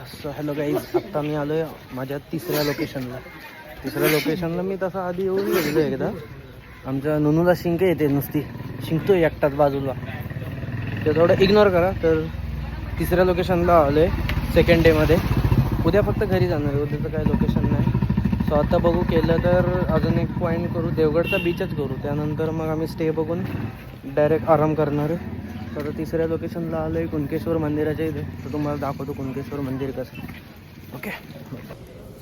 So hello guys, आत्ता मी आलो आहे माझ्या तिसऱ्या लोकेशनला मी तसा आधी येऊन गेलेलो एकदा. आमच्या नुनूला शिंक येते, नुसती शिंकतोय एकटाच बाजूला, ते थोडं इग्नोर करा. तर तिसऱ्या लोकेशनला आलो आहे सेकंड डेमध्ये. उद्या फक्त घरी जाणार आहे, उद्याचं काही लोकेशन नाही. सो आता बघू, केलं तर अजून एक पॉईंट करू, देवगडचा बीचच करू. त्यानंतर मग आम्ही स्टे बघून डायरेक्ट आराम करणार आहे. तर तिसऱ्या लोकेशनला आलो आहे कुणकेश्वर मंदिराच्या इथे. तर तुम्हाला दाखवतो कुणकेश्वर मंदिर कसं. ओके,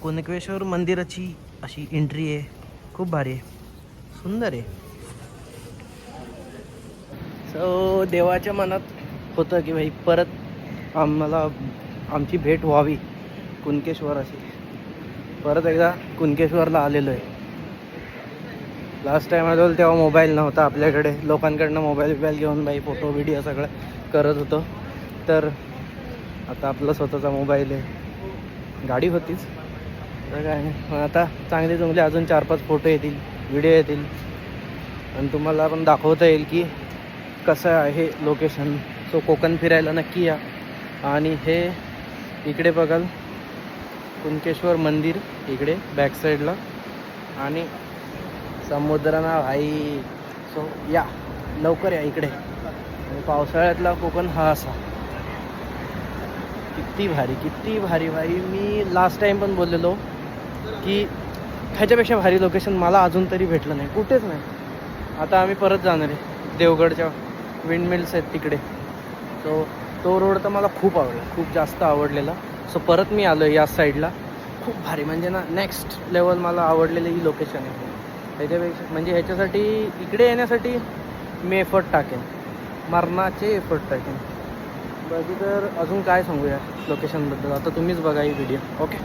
कुणकेश्वर मंदिराची अशी एंट्री आहे, खूप भारी आहे, सुंदर आहे. सो देवाच्या मनात होतं की भाई परत आम्हाला आमची भेट व्हावी कुणकेश्वराशी. परत एकदा कुणकेश्वरला आलेलो आहे. लास्ट टाईम आलो तेव्हा मोबाईल नव्हता आपल्याकडे, लोकांकडनं मोबाईल घेऊन बाई फोटो व्हिडिओ सगळं करत होतो. तर आता आपलं स्वतःचा मोबाईल आहे, गाडी होतीच तर काय नाही. आता चांगले अजून 4-5 फोटो येतील, व्हिडिओ येतील आणि तुम्हाला पण दाखवता येईल की कसं आहे लोकेशन. सो कोकण फिरायला नक्की या. आणि हे इकडे बघाल कुणकेश्वर मंदिर इकडे बॅक साईडला आणि समुद्र ना भाई. सो या लवकर या इकडे. आणि पावसाळ्यातला कोकण हा असा किती भारी भाई. मी लास्ट टाईम पण बोललेलो की ह्याच्यापेक्षा भारी लोकेशन मला अजून तरी भेटलं नाही, कुठेच नाही. आता आम्ही परत जाणार आहे देवगडच्या विंडमिल्स आहेत तिकडे. तो रोड तर मला खूप आवडला, खूप जास्त आवडलेला. सो परत मी आलो आहे या साईडला. खूप भारी म्हणजे ना नेक्स्ट लेवल मला आवडलेलं ही लोकेशन आहे. ह्याच्यापेक्षा म्हणजे ह्याच्यासाठी इकडे येण्यासाठी मी एफर्ट टाकेन, मरणाचे एफर्ट टाकेन. बाकी तर अजून काय सांगूया लोकेशनबद्दल, आता तुम्हीच बघा ही व्हिडिओ. ओके.